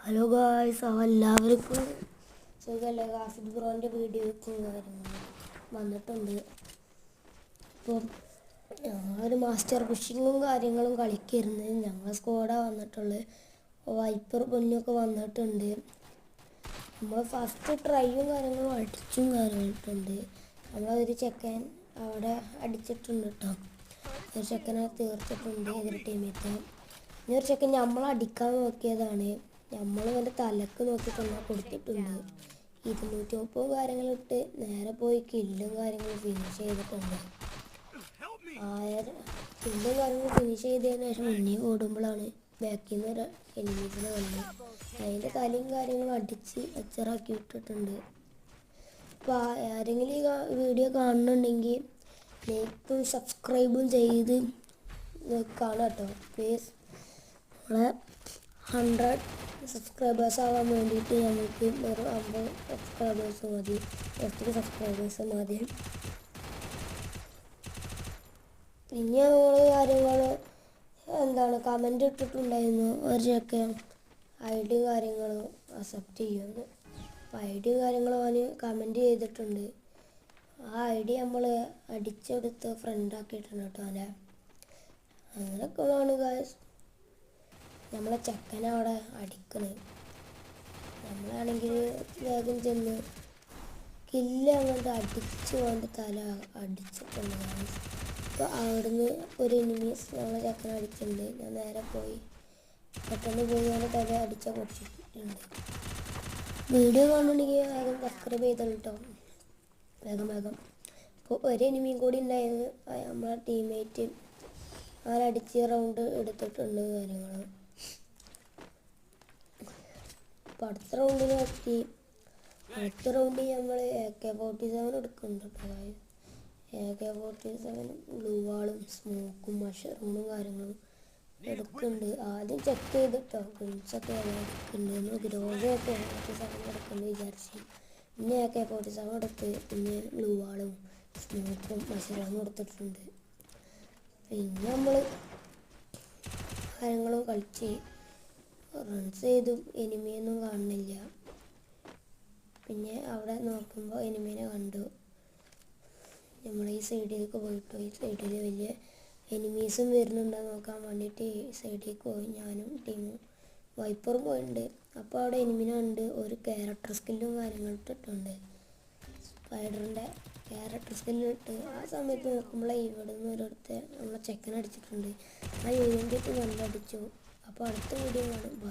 Hello guys, എല്ലാവർക്കും സുഖമല്ലേ? ആസിഫ് ബ്രോൻ്റെ വീഡിയോക്കും കാര്യങ്ങളും വന്നിട്ടുണ്ട്. ഇപ്പോൾ ഞങ്ങളൊരു മാസ്റ്റർ ഫിഷിങ്ങും കാര്യങ്ങളും കളിക്കരുന്ന്. ഞങ്ങൾ സ്ക്വാഡാണ് വന്നിട്ടുള്ളത്. വൈപ്പർ പൊന്നൊക്കെ വന്നിട്ടുണ്ട്. നമ്മൾ ഫസ്റ്റ് ട്രൈയും കാര്യങ്ങളും അടിച്ചും കാര്യമായിട്ടുണ്ട്. നമ്മളൊരു ചെക്കൻ അവിടെ അടിച്ചിട്ടുണ്ട് കേട്ടോ. ഒരു ചെക്കനെ തീർത്തിട്ടുണ്ട് എതിർ ടീമേറ്റ്. ഇനി ഒരു ചെക്കൻ നമ്മളടിക്കാൻ നോക്കിയതാണ്. നമ്മൾ ഇവൻ്റെ തലക്ക് നോക്കിയിട്ടൊന്ന് കൊടുത്തിട്ടുണ്ട്. 230 കാര്യങ്ങളിട്ട് നേരെ പോയി കില്ലും കാര്യങ്ങളും ഫിനിഷ് ചെയ്തിട്ടുണ്ട്. കില്ലും കാര്യങ്ങളും ഫിനിഷ് ചെയ്തതിന് ശേഷം മുന്നേ ഓടുമ്പോഴാണ് ബാക്കിൽ നിന്ന് ഒരു എനിമീസിനെ വന്നത്. അതിൻ്റെ തലയും കാര്യങ്ങളും അടിച്ച് അച്ചറാക്കി വിട്ടിട്ടുണ്ട്. അപ്പോൾ ആരെങ്കിലും ഈ വീഡിയോ കാണുന്നുണ്ടെങ്കിൽ ലൈക്കും സബ്സ്ക്രൈബും ചെയ്ത് കാണാം കേട്ടോ. പ്ലീസ് നമ്മളെ 100 സബ്സ്ക്രൈബേഴ്സ് ആവാൻ വേണ്ടിയിട്ട് നമുക്ക് ഒരു 50 സബ്സ്ക്രൈബേഴ്സ് മതി. 50 സബ്സ്ക്രൈബേഴ്സ് മതി. പിന്നെ കാര്യങ്ങൾ കമൻ്റ് ഇട്ടിട്ടുണ്ടായിരുന്നു. ഒരു ചെക്കൻ ഐഡിയും കാര്യങ്ങളും അക്സെപ്റ്റ് ചെയ്യുന്നു. അപ്പോൾ ഐഡിയും കാര്യങ്ങളും അവന് കമൻറ്റ് ചെയ്തിട്ടുണ്ട്. ആ ഐഡി നമ്മൾ അടിച്ചെടുത്ത് ഫ്രണ്ടാക്കിയിട്ടുണ്ട് കേട്ടോ. അങ്ങനെയൊക്കെയാണ് ഗായ്സ് നമ്മളെ ചെക്കനവിടെ അടിക്കണത്. നമ്മളാണെങ്കിൽ വേഗം ചെന്ന് കില്ല് അങ്ങോട്ട് അടിച്ച് കൊണ്ട് തല അടിച്ചിട്ടുണ്ട് ഗായ്സ്. അപ്പോൾ അവിടുന്ന് ഒരു എനിമീസ് നമ്മളെ ചെക്കനെ അടിച്ചിട്ടുണ്ട്. ഞാൻ നേരെ പോയി പെട്ടെന്ന് പോയി അവൻ്റെ തല അടിച്ച പൊട്ടിച്ചിട്ടുണ്ട്. വീഡിയോ കാണുന്നുണ്ടെങ്കിൽ വേഗം സബ്സ്ക്രൈബ് ചെയ്തോളൂ കേട്ടോ. വേഗം. അപ്പോൾ ഒരു എനിമിയും കൂടി ഉണ്ടായിരുന്നു. നമ്മളെ ടീംമേറ്റ് അവരടിച്ച് റൗണ്ട് എടുത്തിട്ടുണ്ട് കാര്യങ്ങൾ. അപ്പോൾ അടുത്ത റൗണ്ടിൽ എത്തി. അടുത്ത റൗണ്ടിൽ നമ്മൾ AK-47 എടുക്കുന്നുണ്ട് കേട്ടോ. AK-47 ബ്ലൂ വാളും സ്മോക്കും മഷറൂണും കാര്യങ്ങളും എടുക്കുന്നുണ്ട്. ആദ്യം ചെക്ക് ചെയ്തിട്ടോ ഗൺസൊക്കെ എടുക്കുന്നുണ്ട്. ഗ്രോസൊക്കെ AK-47 എടുക്കുന്നുണ്ട് വിചാരിച്ച്. പിന്നെ AK-47 എടുത്ത് പിന്നെ ബ്ലൂ വാളും സ്മോക്കും മഷറൂണും എടുത്തിട്ടുണ്ട്. പിന്നെ നമ്മൾ കാര്യങ്ങളും കളിച്ച് റൺസ് ചെയ്തു. എനിമിയൊന്നും കാണുന്നില്ല. പിന്നെ അവിടെ നോക്കുമ്പോൾ എനിമീനെ കണ്ടു. നമ്മൾ ഈ സൈഡിലേക്ക് പോയിട്ടു. ഈ സൈഡിൽ വലിയ എനിമീസും വരുന്നുണ്ടോ നോക്കാൻ വേണ്ടിയിട്ട് ഈ സൈഡിലേക്ക് പോയി. ഞാനും ടീമും വൈപ്പറും പോയിട്ടുണ്ട്. അപ്പോൾ അവിടെ എനിമീനെ കണ്ട് ഒരു ക്യാരക്ടർ സ്കില്ലും കാര്യങ്ങളും ഇട്ടിട്ടുണ്ട്. സ്പൈഡറിൻ്റെ ക്യാരക്ടർ സ്കില്ലിട്ട് ആ സമയത്ത് നോക്കുമ്പോൾ ഇവിടെ നിന്ന് ഒരിടത്ത് നമ്മളെ ചെക്കൻ അടിച്ചിട്ടുണ്ട്. ആ യൂണിറ്റ് നല്ല അടിച്ചു. അപ്പോൾ അടുത്ത വീഡിയോ കാണും. ബൈ.